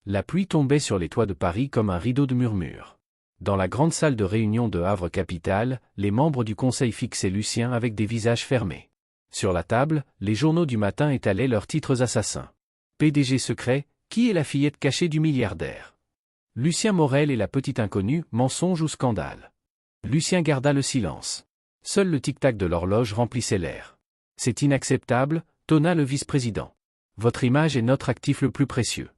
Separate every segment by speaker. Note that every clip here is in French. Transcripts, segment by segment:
Speaker 1: La pluie tombait sur les toits de Paris comme un rideau de murmures. Dans la grande salle de réunion de Havre-Capitale, les membres du conseil fixaient Lucien avec des visages fermés. Sur la table, les journaux du matin étalaient leurs titres assassins. PDG secret, qui est la fillette cachée du milliardaire? Lucien Morel et la petite inconnue, mensonge ou scandale? Lucien garda le silence. Seul le tic-tac de l'horloge remplissait l'air. C'est inacceptable, tonna le vice-président. Votre image est notre actif le plus précieux.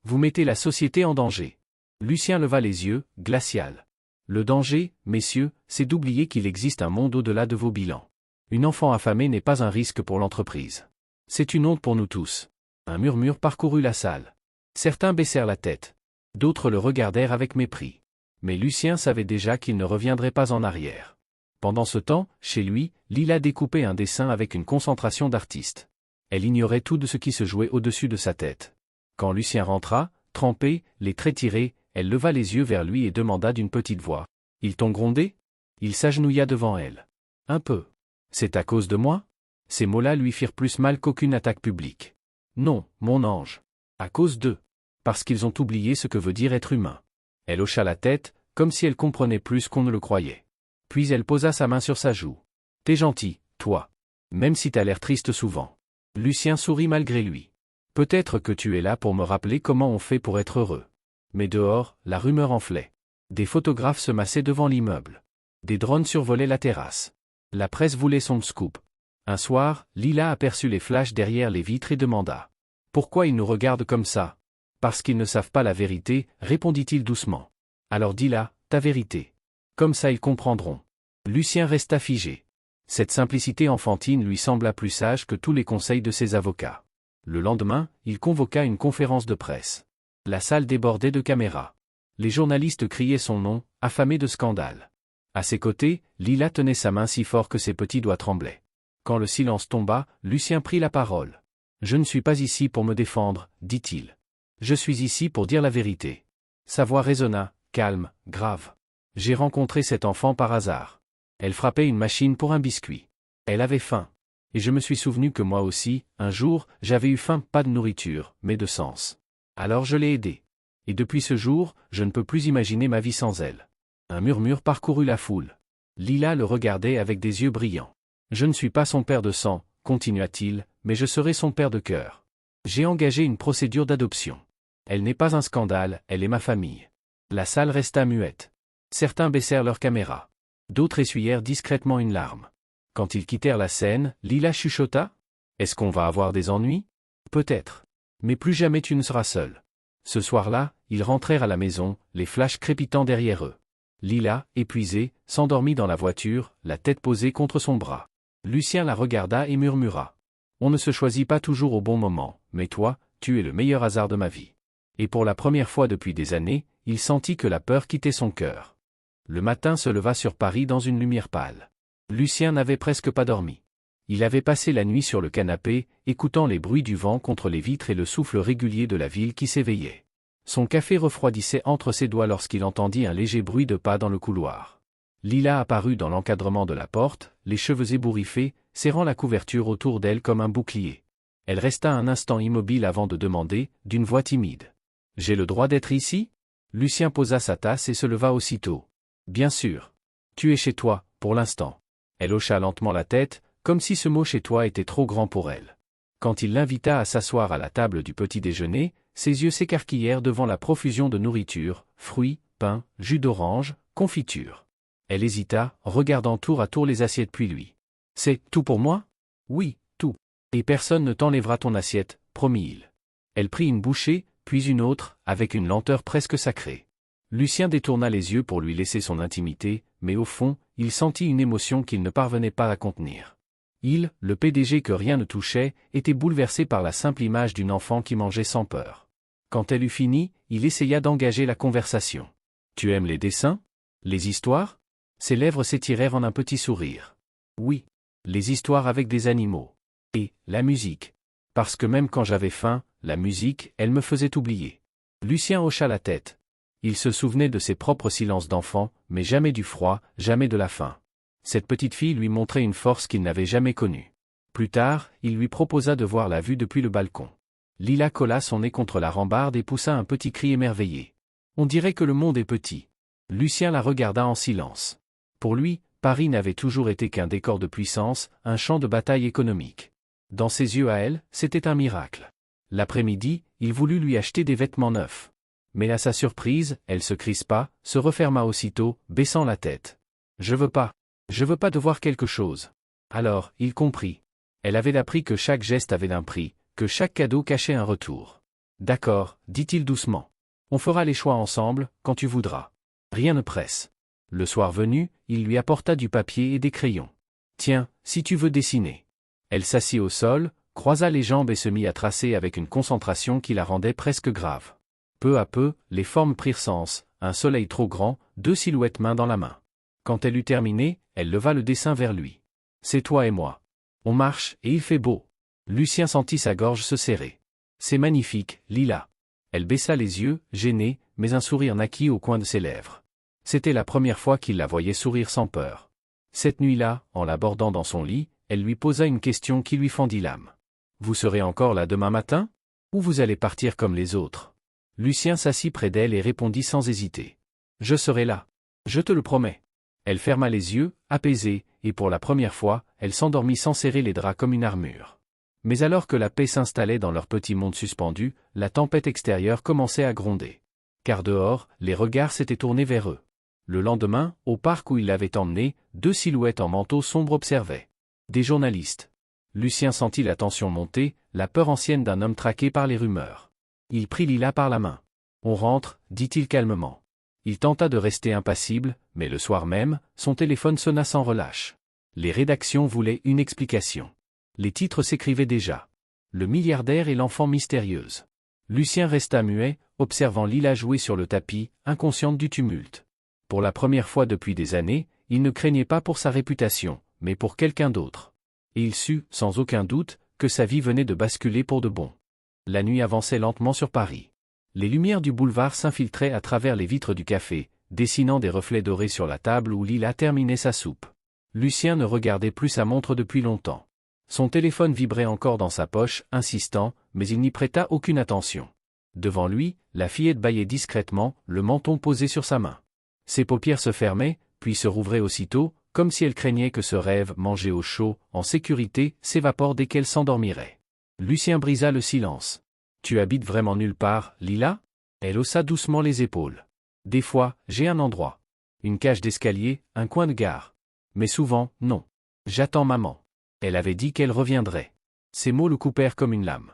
Speaker 1: Vous mettez la société en danger. Lucien leva les yeux, glacial. Le danger, messieurs, c'est d'oublier qu'il existe un monde au-delà de vos bilans. Une enfant affamée n'est pas un risque pour l'entreprise. C'est une honte pour nous tous. Un murmure parcourut la salle. Certains baissèrent la tête. D'autres le regardèrent avec mépris. Mais Lucien savait déjà qu'il ne reviendrait pas en arrière. Pendant ce temps, chez lui, Lila découpait un dessin avec une concentration d'artiste. Elle ignorait tout de ce qui se jouait au-dessus de sa tête. Quand Lucien rentra, trempé, les traits tirés, elle leva les yeux vers lui et demanda d'une petite voix. « Ils t'ont grondé ?» Il s'agenouilla devant elle. « Un peu. C'est à cause de moi ?» Ces mots-là lui firent plus mal qu'aucune attaque publique. « Non, mon ange. À cause d'eux. Parce qu'ils ont oublié ce que veut dire être humain. » Elle hocha la tête, comme si elle comprenait plus qu'on ne le croyait. Puis elle posa sa main sur sa joue. « T'es gentil, toi. Même si t'as l'air triste souvent. » Lucien sourit malgré lui. « Peut-être que tu es là pour me rappeler comment on fait pour être heureux. » Mais dehors, la rumeur enflait. Des photographes se massaient devant l'immeuble. Des drones survolaient la terrasse. La presse voulait son scoop. Un soir, Lila aperçut les flashs derrière les vitres et demanda. « Pourquoi ils nous regardent comme ça ?»« Parce qu'ils ne savent pas la vérité, répondit-il doucement. « Alors dis-la, ta vérité. Comme ça ils comprendront. » Lucien resta figé. Cette simplicité enfantine lui sembla plus sage que tous les conseils de ses avocats. Le lendemain, il convoqua une conférence de presse. La salle débordait de caméras. Les journalistes criaient son nom, affamés de scandale. À ses côtés, Lila tenait sa main si fort que ses petits doigts tremblaient. Quand le silence tomba, Lucien prit la parole. « Je ne suis pas ici pour me défendre, dit-il. Je suis ici pour dire la vérité. » Sa voix résonna, calme, grave. « J'ai rencontré cette enfant par hasard. Elle frappait une machine pour un biscuit. Elle avait faim. Et je me suis souvenu que moi aussi, un jour, j'avais eu faim, pas de nourriture, mais de sens. Alors je l'ai aidée. Et depuis ce jour, je ne peux plus imaginer ma vie sans elle. » Un murmure parcourut la foule. Lila le regardait avec des yeux brillants. « Je ne suis pas son père de sang, continua-t-il, mais je serai son père de cœur. J'ai engagé une procédure d'adoption. Elle n'est pas un scandale, elle est ma famille. » La salle resta muette. Certains baissèrent leurs caméras. D'autres essuyèrent discrètement une larme. Quand ils quittèrent la scène, Lila chuchota. « Est-ce qu'on va avoir des ennuis ? Peut-être. Mais plus jamais tu ne seras seul. » Ce soir-là, ils rentrèrent à la maison, les flashs crépitant derrière eux. Lila, épuisée, s'endormit dans la voiture, la tête posée contre son bras. Lucien la regarda et murmura. « On ne se choisit pas toujours au bon moment, mais toi, tu es le meilleur hasard de ma vie. » Et pour la première fois depuis des années, il sentit que la peur quittait son cœur. Le matin se leva sur Paris dans une lumière pâle. Lucien n'avait presque pas dormi. Il avait passé la nuit sur le canapé, écoutant les bruits du vent contre les vitres et le souffle régulier de la ville qui s'éveillait. Son café refroidissait entre ses doigts lorsqu'il entendit un léger bruit de pas dans le couloir. Lila apparut dans l'encadrement de la porte, les cheveux ébouriffés, serrant la couverture autour d'elle comme un bouclier. Elle resta un instant immobile avant de demander, d'une voix timide. « J'ai le droit d'être ici ?» Lucien posa sa tasse et se leva aussitôt. « Bien sûr. Tu es chez toi, pour l'instant. » Elle hocha lentement la tête, comme si ce mot « chez toi » était trop grand pour elle. Quand il l'invita à s'asseoir à la table du petit déjeuner, ses yeux s'écarquillèrent devant la profusion de nourriture, fruits, pain, jus d'orange, confiture. Elle hésita, regardant tour à tour les assiettes puis lui. « C'est tout pour moi ? » ?»« Oui, tout. Et personne ne t'enlèvera ton assiette, promit-il. Elle prit une bouchée, puis une autre, avec une lenteur presque sacrée. Lucien détourna les yeux pour lui laisser son intimité, mais au fond, il sentit une émotion qu'il ne parvenait pas à contenir. Il, le PDG que rien ne touchait, était bouleversé par la simple image d'une enfant qui mangeait sans peur. Quand elle eut fini, il essaya d'engager la conversation. « Tu aimes les dessins ? Les histoires ?» Ses lèvres s'étirèrent en un petit sourire. « Oui. Les histoires avec des animaux. Et la musique. Parce que même quand j'avais faim, la musique, elle me faisait oublier. » Lucien hocha la tête. Il se souvenait de ses propres silences d'enfant, mais jamais du froid, jamais de la faim. Cette petite fille lui montrait une force qu'il n'avait jamais connue. Plus tard, il lui proposa de voir la vue depuis le balcon. Lila colla son nez contre la rambarde et poussa un petit cri émerveillé. On dirait que le monde est petit. Lucien la regarda en silence. Pour lui, Paris n'avait toujours été qu'un décor de puissance, un champ de bataille économique. Dans ses yeux à elle, c'était un miracle. L'après-midi, il voulut lui acheter des vêtements neufs. Mais à sa surprise, elle se crispa, se referma aussitôt, baissant la tête. « Je veux pas devoir quelque chose. » Alors, il comprit. Elle avait appris que chaque geste avait un prix, que chaque cadeau cachait un retour. « D'accord, dit-il doucement. On fera les choix ensemble, quand tu voudras. Rien ne presse. » Le soir venu, il lui apporta du papier et des crayons. « Tiens, si tu veux dessiner. » Elle s'assit au sol, croisa les jambes et se mit à tracer avec une concentration qui la rendait presque grave. Peu à peu, les formes prirent sens, un soleil trop grand, deux silhouettes main dans la main. Quand elle eut terminé, elle leva le dessin vers lui. « C'est toi et moi. On marche, et il fait beau. » Lucien sentit sa gorge se serrer. « C'est magnifique, Lila. » Elle baissa les yeux, gênée, mais un sourire naquit au coin de ses lèvres. C'était la première fois qu'il la voyait sourire sans peur. Cette nuit-là, en l'abordant dans son lit, elle lui posa une question qui lui fendit l'âme. « Vous serez encore là demain matin? Ou vous allez partir comme les autres ?» Lucien s'assit près d'elle et répondit sans hésiter. « Je serai là. Je te le promets. » Elle ferma les yeux, apaisée, et pour la première fois, elle s'endormit sans serrer les draps comme une armure. Mais alors que la paix s'installait dans leur petit monde suspendu, la tempête extérieure commençait à gronder. Car dehors, les regards s'étaient tournés vers eux. Le lendemain, au parc où il l'avait emmené, deux silhouettes en manteau sombre observaient. Des journalistes. Lucien sentit la tension monter, la peur ancienne d'un homme traqué par les rumeurs. Il prit Lila par la main. « On rentre, » dit-il calmement. Il tenta de rester impassible, mais le soir même, son téléphone sonna sans relâche. Les rédactions voulaient une explication. Les titres s'écrivaient déjà. Le milliardaire et l'enfant mystérieuse. Lucien resta muet, observant Lila jouer sur le tapis, inconsciente du tumulte. Pour la première fois depuis des années, il ne craignait pas pour sa réputation, mais pour quelqu'un d'autre. Et il sut, sans aucun doute, que sa vie venait de basculer pour de bon. La nuit avançait lentement sur Paris. Les lumières du boulevard s'infiltraient à travers les vitres du café, dessinant des reflets dorés sur la table où Lila terminait sa soupe. Lucien ne regardait plus sa montre depuis longtemps. Son téléphone vibrait encore dans sa poche, insistant, mais il n'y prêta aucune attention. Devant lui, la fillette bâillait discrètement, le menton posé sur sa main. Ses paupières se fermaient, puis se rouvraient aussitôt, comme si elle craignait que ce rêve, mangé au chaud, en sécurité, s'évapore dès qu'elle s'endormirait. Lucien brisa le silence. « Tu habites vraiment nulle part, Lila ?» Elle haussa doucement les épaules. « Des fois, j'ai un endroit. Une cage d'escalier, un coin de gare. Mais souvent, non. J'attends maman. » Elle avait dit qu'elle reviendrait. Ces mots le coupèrent comme une lame.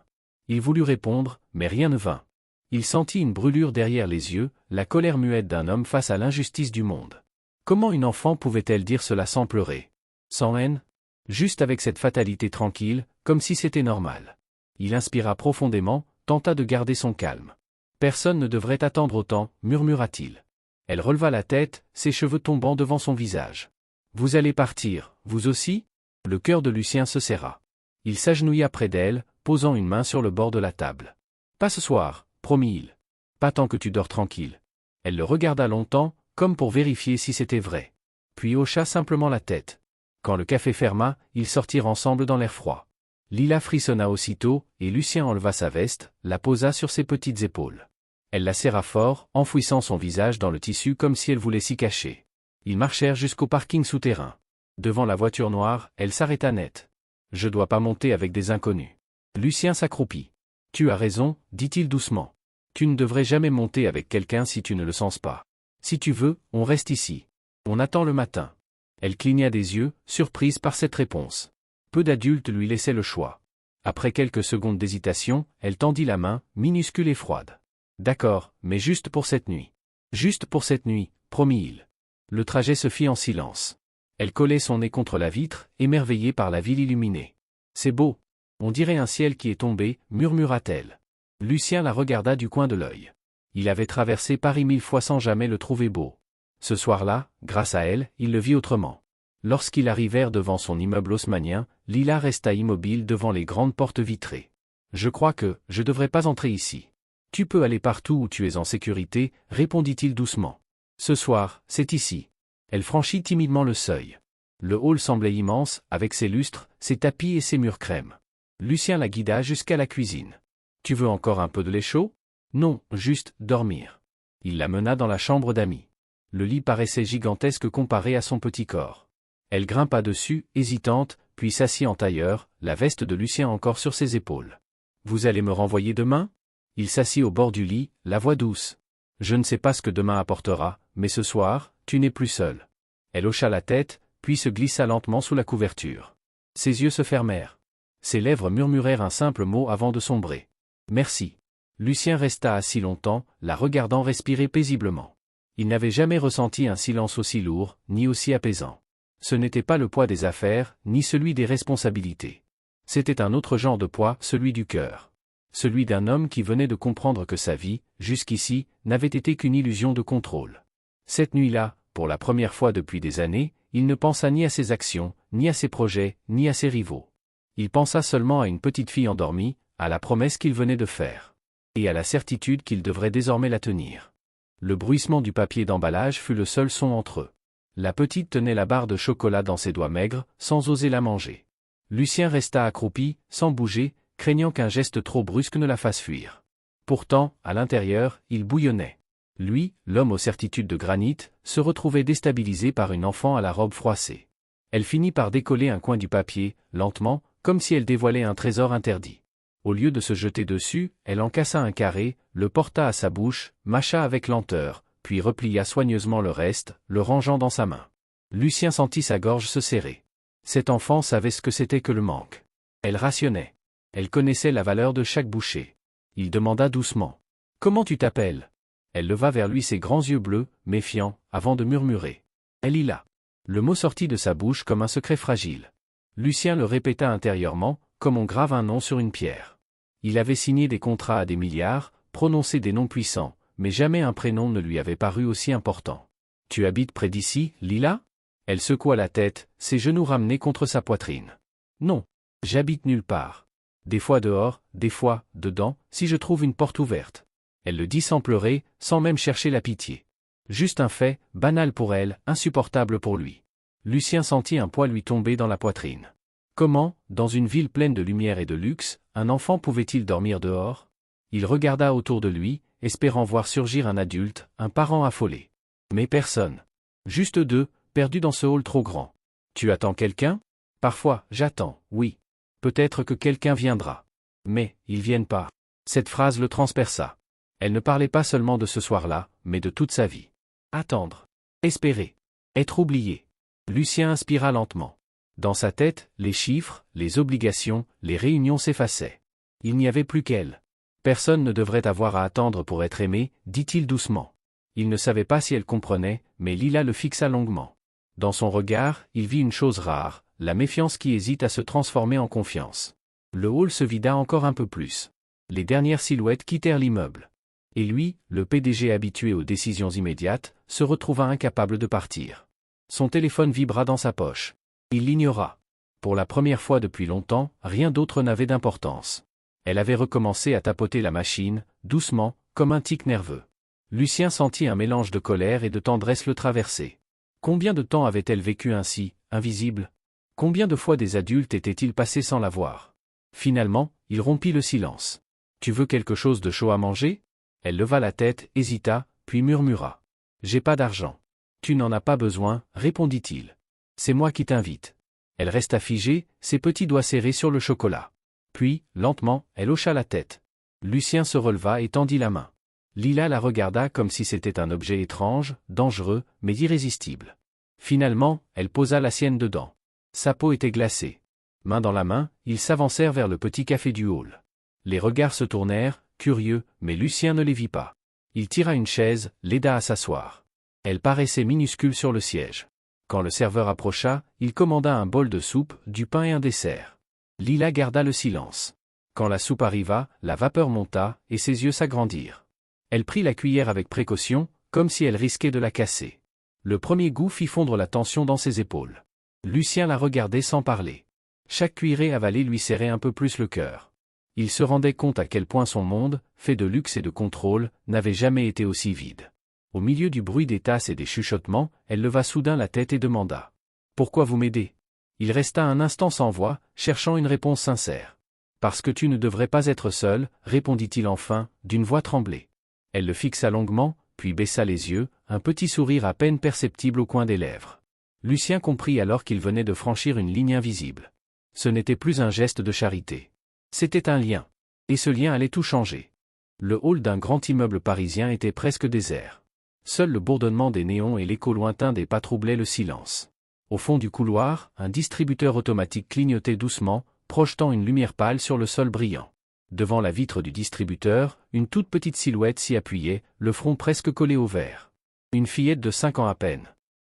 Speaker 1: Il voulut répondre, mais rien ne vint. Il sentit une brûlure derrière les yeux, la colère muette d'un homme face à l'injustice du monde. Comment une enfant pouvait-elle dire cela sans pleurer? Sans haine? Juste avec cette fatalité tranquille, comme si c'était normal. Il inspira profondément, tenta de garder son calme. Personne ne devrait attendre autant, murmura-t-il. Elle releva la tête, ses cheveux tombant devant son visage. Vous allez partir, vous aussi? Le cœur de Lucien se serra. Il s'agenouilla près d'elle, posant une main sur le bord de la table. Pas ce soir, promit-il. Pas tant que tu dors tranquille. Elle le regarda longtemps, comme pour vérifier si c'était vrai. Puis hocha simplement la tête. Quand le café ferma, ils sortirent ensemble dans l'air froid. Lila frissonna aussitôt, et Lucien enleva sa veste, la posa sur ses petites épaules. Elle la serra fort, enfouissant son visage dans le tissu comme si elle voulait s'y cacher. Ils marchèrent jusqu'au parking souterrain. Devant la voiture noire, elle s'arrêta net. « Je dois pas monter avec des inconnus. » Lucien s'accroupit. « Tu as raison, dit-il doucement. Tu ne devrais jamais monter avec quelqu'un si tu ne le sens pas. Si tu veux, on reste ici. On attend le matin. » Elle cligna des yeux, surprise par cette réponse. Peu d'adultes lui laissaient le choix. Après quelques secondes d'hésitation, elle tendit la main, minuscule et froide. « D'accord, mais juste pour cette nuit. »« Juste pour cette nuit, » promit-il. Le trajet se fit en silence. Elle collait son nez contre la vitre, émerveillée par la ville illuminée. « C'est beau. On dirait un ciel qui est tombé, » murmura-t-elle. Lucien la regarda du coin de l'œil. Il avait traversé Paris 1000 fois sans jamais le trouver beau. Ce soir-là, grâce à elle, il le vit autrement. Lorsqu'ils arrivèrent devant son immeuble haussmannien, Lila resta immobile devant les grandes portes vitrées. « Je crois que je devrais pas entrer ici. »« Tu peux aller partout où tu es en sécurité, » répondit-il doucement. « Ce soir, c'est ici. » Elle franchit timidement le seuil. Le hall semblait immense, avec ses lustres, ses tapis et ses murs crème. Lucien la guida jusqu'à la cuisine. Tu veux encore un peu de lait chaud? Non, juste dormir. Il la mena dans la chambre d'Amy. Le lit paraissait gigantesque comparé à son petit corps. Elle grimpa dessus, hésitante, puis s'assit en tailleur, la veste de Lucien encore sur ses épaules. Vous allez me renvoyer demain? Il s'assit au bord du lit, la voix douce. Je ne sais pas ce que demain apportera, mais ce soir, tu n'es plus seule. Elle hocha la tête, puis se glissa lentement sous la couverture. Ses yeux se fermèrent. Ses lèvres murmurèrent un simple mot avant de sombrer. Merci. Lucien resta assis longtemps, la regardant respirer paisiblement. Il n'avait jamais ressenti un silence aussi lourd, ni aussi apaisant. Ce n'était pas le poids des affaires, ni celui des responsabilités. C'était un autre genre de poids, celui du cœur. Celui d'un homme qui venait de comprendre que sa vie, jusqu'ici, n'avait été qu'une illusion de contrôle. Cette nuit-là, pour la première fois depuis des années, il ne pensa ni à ses actions, ni à ses projets, ni à ses rivaux. Il pensa seulement à une petite fille endormie, à la promesse qu'il venait de faire. Et à la certitude qu'il devrait désormais la tenir. Le bruissement du papier d'emballage fut le seul son entre eux. La petite tenait la barre de chocolat dans ses doigts maigres, sans oser la manger. Lucien resta accroupi, sans bouger, craignant qu'un geste trop brusque ne la fasse fuir. Pourtant, à l'intérieur, il bouillonnait. Lui, l'homme aux certitudes de granit, se retrouvait déstabilisé par une enfant à la robe froissée. Elle finit par décoller un coin du papier, lentement, comme si elle dévoilait un trésor interdit. Au lieu de se jeter dessus, elle en cassa un carré, le porta à sa bouche, mâcha avec lenteur, puis replia soigneusement le reste, le rangeant dans sa main. Lucien sentit sa gorge se serrer. Cet enfant savait ce que c'était que le manque. Elle rationnait. Elle connaissait la valeur de chaque bouchée. Il demanda doucement. « Comment tu t'appelles » Elle leva vers lui ses grands yeux bleus, méfiants, avant de murmurer. « Elila » Le mot sortit de sa bouche comme un secret fragile. Lucien le répéta intérieurement, comme on grave un nom sur une pierre. Il avait signé des contrats à des milliards, prononcé des noms puissants, mais jamais un prénom ne lui avait paru aussi important. « Tu habites près d'ici, Lila » Elle secoua la tête, ses genoux ramenés contre sa poitrine. « Non, j'habite nulle part. Des fois dehors, des fois, dedans, si je trouve une porte ouverte. » Elle le dit sans pleurer, sans même chercher la pitié. Juste un fait, banal pour elle, insupportable pour lui. Lucien sentit un poids lui tomber dans la poitrine. Comment, dans une ville pleine de lumière et de luxe, un enfant pouvait-il dormir dehors? Il regarda autour de lui, espérant voir surgir un adulte, un parent affolé. Mais personne. Juste deux, perdus dans ce hall trop grand. Tu attends quelqu'un? Parfois, j'attends, oui. Peut-être que quelqu'un viendra. Mais, ils viennent pas. Cette phrase le transperça. Elle ne parlait pas seulement de ce soir-là, mais de toute sa vie. Attendre. Espérer. Être oublié. Lucien inspira lentement. Dans sa tête, les chiffres, les obligations, les réunions s'effaçaient. Il n'y avait plus qu'elle. Personne ne devrait avoir à attendre pour être aimé, dit-il doucement. Il ne savait pas si elle comprenait, mais Lila le fixa longuement. Dans son regard, il vit une chose rare, la méfiance qui hésite à se transformer en confiance. Le hall se vida encore un peu plus. Les dernières silhouettes quittèrent l'immeuble. Et lui, le PDG habitué aux décisions immédiates, se retrouva incapable de partir. Son téléphone vibra dans sa poche. Il l'ignora. Pour la première fois depuis longtemps, rien d'autre n'avait d'importance. Elle avait recommencé à tapoter la machine, doucement, comme un tic nerveux. Lucien sentit un mélange de colère et de tendresse le traverser. Combien de temps avait-elle vécu ainsi, invisible? Combien de fois des adultes étaient-ils passés sans la voir? Finalement, il rompit le silence. « Tu veux quelque chose de chaud à manger ?» Elle leva la tête, hésita, puis murmura. « J'ai pas d'argent. »« Tu n'en as pas besoin, » répondit-il. « C'est moi qui t'invite. » Elle resta figée, ses petits doigts serrés sur le chocolat. Puis, lentement, elle hocha la tête. Lucien se releva et tendit la main. Lila la regarda comme si c'était un objet étrange, dangereux, mais irrésistible. Finalement, elle posa la sienne dedans. Sa peau était glacée. Main dans la main, ils s'avancèrent vers le petit café du hall. Les regards se tournèrent, curieux, mais Lucien ne les vit pas. Il tira une chaise, l'aida à s'asseoir. Elle paraissait minuscule sur le siège. Quand le serveur approcha, il commanda un bol de soupe, du pain et un dessert. Lila garda le silence. Quand la soupe arriva, la vapeur monta, et ses yeux s'agrandirent. Elle prit la cuillère avec précaution, comme si elle risquait de la casser. Le premier goût fit fondre la tension dans ses épaules. Lucien la regardait sans parler. Chaque cuillerée avalée lui serrait un peu plus le cœur. Il se rendait compte à quel point son monde, fait de luxe et de contrôle, n'avait jamais été aussi vide. Au milieu du bruit des tasses et des chuchotements, elle leva soudain la tête et demanda. « Pourquoi vous m'aidez » Il resta un instant sans voix, cherchant une réponse sincère. Parce que tu ne devrais pas être seul, répondit-il enfin, d'une voix tremblée. Elle le fixa longuement, puis baissa les yeux, un petit sourire à peine perceptible au coin des lèvres. Lucien comprit alors qu'il venait de franchir une ligne invisible. Ce n'était plus un geste de charité. C'était un lien. Et ce lien allait tout changer. Le hall d'un grand immeuble parisien était presque désert. Seul le bourdonnement des néons et l'écho lointain des pas troublaient le silence. Au fond du couloir, un distributeur automatique clignotait doucement, projetant une lumière pâle sur le sol brillant. Devant la vitre du distributeur, une toute petite silhouette s'y appuyait, le front presque collé au verre. Une fillette de 5 ans à peine.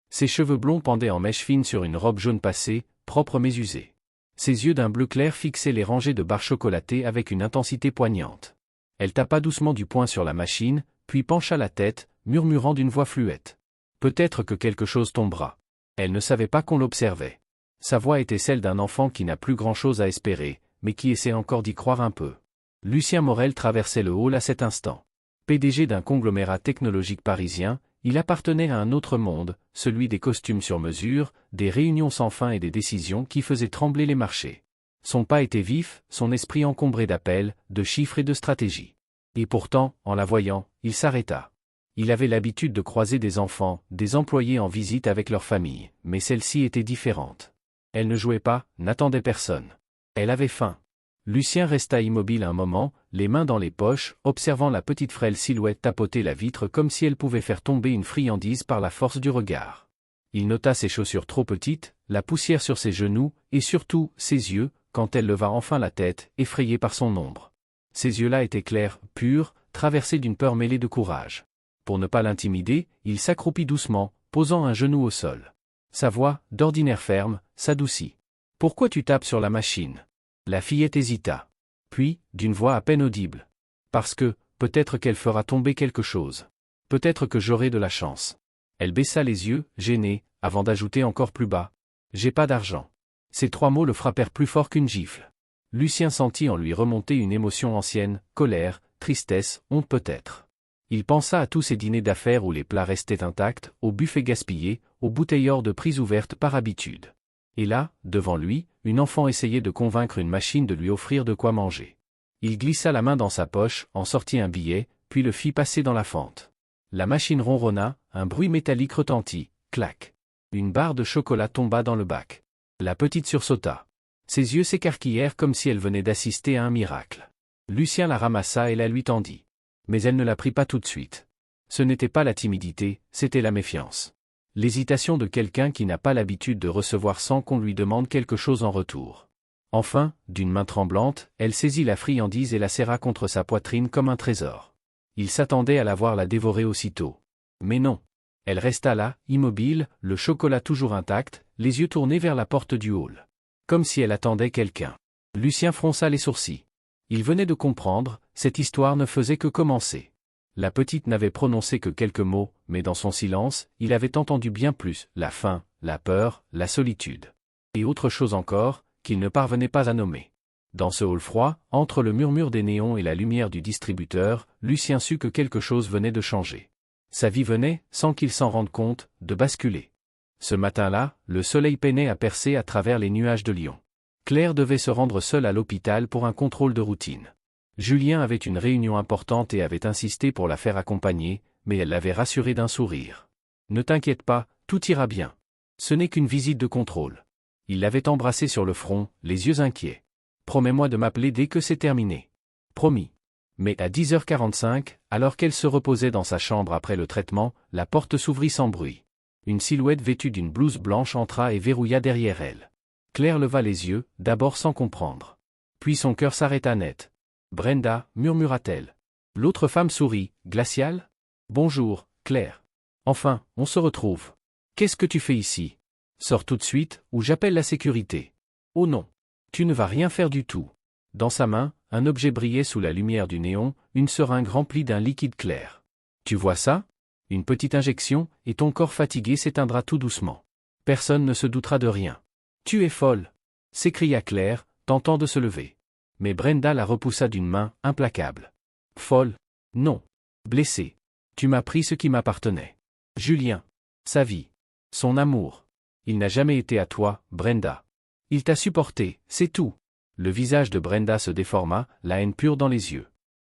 Speaker 1: Ses cheveux blonds pendaient en mèches fines sur une robe jaune passée, propre mais usée. Ses yeux d'un bleu clair fixaient les rangées de barres chocolatées avec une intensité poignante. Elle tapa doucement du poing sur la machine, puis pencha la tête, murmurant d'une voix fluette. Peut-être que quelque chose tombera. Elle ne savait pas qu'on l'observait. Sa voix était celle d'un enfant qui n'a plus grand-chose à espérer, mais qui essaie encore d'y croire un peu. Lucien Morel traversait le hall à cet instant. PDG d'un conglomérat technologique parisien, il appartenait à un autre monde, celui des costumes sur mesure, des réunions sans fin et des décisions qui faisaient trembler les marchés. Son pas était vif, son esprit encombré d'appels, de chiffres et de stratégies. Et pourtant, en la voyant, il s'arrêta. Il avait l'habitude de croiser des enfants, des employés en visite avec leur famille, mais celle-ci était différente. Elle ne jouait pas, n'attendait personne. Elle avait faim. Lucien resta immobile un moment, les mains dans les poches, observant la petite frêle silhouette tapoter la vitre comme si elle pouvait faire tomber une friandise par la force du regard. Il nota ses chaussures trop petites, la poussière sur ses genoux, et surtout, ses yeux, quand elle leva enfin la tête, effrayée par son ombre. Ses yeux-là étaient clairs, purs, traversés d'une peur mêlée de courage. Pour ne pas l'intimider, il s'accroupit doucement, posant un genou au sol. Sa voix, d'ordinaire ferme, s'adoucit. « Pourquoi tu tapes sur la machine ?» La fillette hésita. Puis, d'une voix à peine audible. « Parce que, peut-être qu'elle fera tomber quelque chose. Peut-être que j'aurai de la chance. » Elle baissa les yeux, gênée, avant d'ajouter encore plus bas. « J'ai pas d'argent. » Ces 3 mots le frappèrent plus fort qu'une gifle. Lucien sentit en lui remonter une émotion ancienne, colère, tristesse, honte peut-être. Il pensa à tous ces dîners d'affaires où les plats restaient intacts, aux buffets gaspillés, aux bouteilles hors de prise ouvertes par habitude. Et là, devant lui, une enfant essayait de convaincre une machine de lui offrir de quoi manger. Il glissa la main dans sa poche, en sortit un billet, puis le fit passer dans la fente. La machine ronronna, un bruit métallique retentit, clac. Une barre de chocolat tomba dans le bac. La petite sursauta. Ses yeux s'écarquillèrent comme si elle venait d'assister à un miracle. Lucien la ramassa et la lui tendit. Mais elle ne la prit pas tout de suite. Ce n'était pas la timidité, c'était la méfiance. L'hésitation de quelqu'un qui n'a pas l'habitude de recevoir sans qu'on lui demande quelque chose en retour. Enfin, d'une main tremblante, elle saisit la friandise et la serra contre sa poitrine comme un trésor. Il s'attendait à la voir la dévorer aussitôt. Mais non. Elle resta là, immobile, le chocolat toujours intact, les yeux tournés vers la porte du hall. Comme si elle attendait quelqu'un. Lucien fronça les sourcils. Il venait de comprendre, cette histoire ne faisait que commencer. La petite n'avait prononcé que quelques mots, mais dans son silence, il avait entendu bien plus, la faim, la peur, la solitude. Et autre chose encore, qu'il ne parvenait pas à nommer. Dans ce hall froid, entre le murmure des néons et la lumière du distributeur, Lucien sut que quelque chose venait de changer. Sa vie venait, sans qu'il s'en rende compte, de basculer. Ce matin-là, le soleil peinait à percer à travers les nuages de Lyon. Claire devait se rendre seule à l'hôpital pour un contrôle de routine. Julien avait une réunion importante et avait insisté pour la faire accompagner, mais elle l'avait rassuré d'un sourire. « Ne t'inquiète pas, tout ira bien. Ce n'est qu'une visite de contrôle. » Il l'avait embrassée sur le front, les yeux inquiets. « Promets-moi de m'appeler dès que c'est terminé. » Promis. Mais à 10h45, alors qu'elle se reposait dans sa chambre après le traitement, la porte s'ouvrit sans bruit. Une silhouette vêtue d'une blouse blanche entra et verrouilla derrière elle. Claire leva les yeux, d'abord sans comprendre. Puis son cœur s'arrêta net. « Brenda, murmura-t-elle. » L'autre femme sourit, glaciale. « Bonjour, Claire. Enfin, on se retrouve. Qu'est-ce que tu fais ici? Sors tout de suite, ou j'appelle la sécurité. » « Oh non. Tu ne vas rien faire du tout. » Dans sa main, un objet brillait sous la lumière du néon, une seringue remplie d'un liquide clair. « Tu vois ça? Une petite injection, et ton corps fatigué s'éteindra tout doucement. Personne ne se doutera de rien. »« Tu es folle !» s'écria Claire, tentant de se lever. Mais Brenda la repoussa d'une main, implacable. « Folle? Non. Blessée. Tu m'as pris ce qui m'appartenait. Julien. Sa vie. Son amour. Il n'a jamais été à toi, Brenda. Il t'a supporté, c'est tout. Le visage de Brenda se déforma, la haine pure dans les yeux.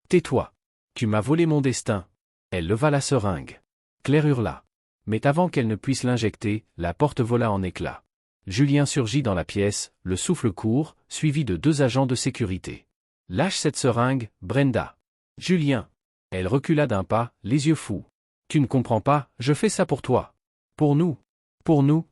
Speaker 1: Tais-toi. Tu m'as volé mon destin. Elle leva la seringue. Claire hurla. Mais avant qu'elle ne puisse l'injecter, la porte vola en éclats. Julien surgit dans la pièce, le souffle court, suivi de 2 agents de sécurité. Lâche cette seringue, Brenda. Julien. Elle recula d'un pas, les yeux fous. Tu ne comprends pas, je fais ça pour toi. Pour nous. Pour nous.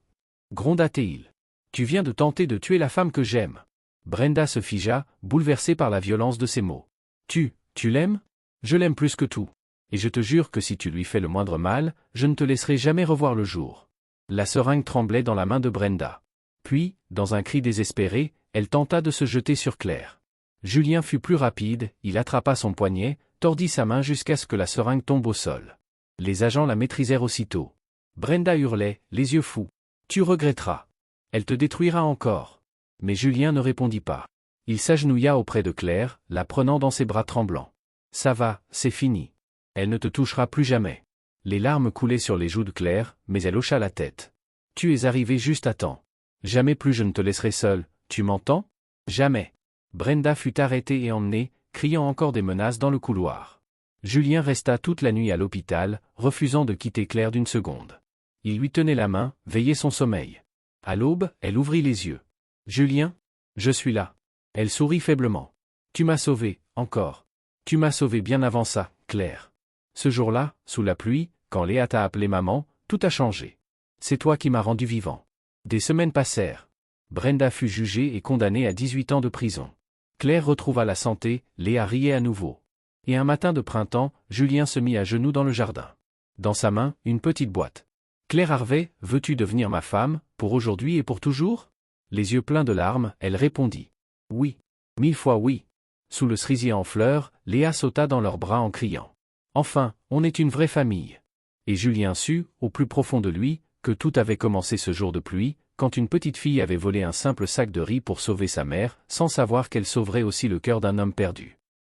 Speaker 1: Gronda-t-il. Tu viens de tenter de tuer la femme que j'aime. Brenda se figea, bouleversée par la violence de ses mots. Tu l'aimes? Je l'aime plus que tout. Et je te jure que si tu lui fais le moindre mal, je ne te laisserai jamais revoir le jour. La seringue tremblait dans la main de Brenda. Puis, dans un cri désespéré, elle tenta de se jeter sur Claire. Julien fut plus rapide, il attrapa son poignet, tordit sa main jusqu'à ce que la seringue tombe au sol. Les agents la maîtrisèrent aussitôt. Brenda hurlait, les yeux fous. Tu regretteras. Elle te détruira encore. Mais Julien ne répondit pas. Il s'agenouilla auprès de Claire, la prenant dans ses bras tremblants. Ça va, c'est fini. Elle ne te touchera plus jamais. Les larmes coulaient sur les joues de Claire, mais elle hocha la tête. Tu es arrivé juste à temps. Jamais plus je ne te laisserai seul, tu m'entends? Jamais. Brenda fut arrêtée et emmenée, criant encore des menaces dans le couloir. Julien resta toute la nuit à l'hôpital, refusant de quitter Claire d'une seconde. Il lui tenait la main, veillait son sommeil. À l'aube, elle ouvrit les yeux. Julien? Je suis là. Elle sourit faiblement. Tu m'as sauvé, encore. Tu m'as sauvé bien avant ça, Claire. Ce jour-là, sous la pluie, quand Léa t'a appelé maman, tout a changé. C'est toi qui m'as rendu vivant. Des semaines passèrent. Brenda fut jugée et condamnée à 18 ans de prison. Claire retrouva la santé, Léa riait à nouveau. Et un matin de printemps, Julien se mit à genoux dans le jardin. Dans sa main, une petite boîte. Claire Harvey, veux-tu devenir ma femme, pour aujourd'hui et pour toujours? Les yeux pleins de larmes, elle répondit. Oui. 1000 fois oui. Sous le cerisier en fleurs, Léa sauta dans leurs bras en criant. Enfin, on est une vraie famille. Et Julien sut, au plus profond de lui, que tout avait commencé ce jour de pluie, quand une petite fille avait volé un simple sac de riz pour sauver sa mère, sans savoir qu'elle sauverait aussi le cœur d'un homme perdu.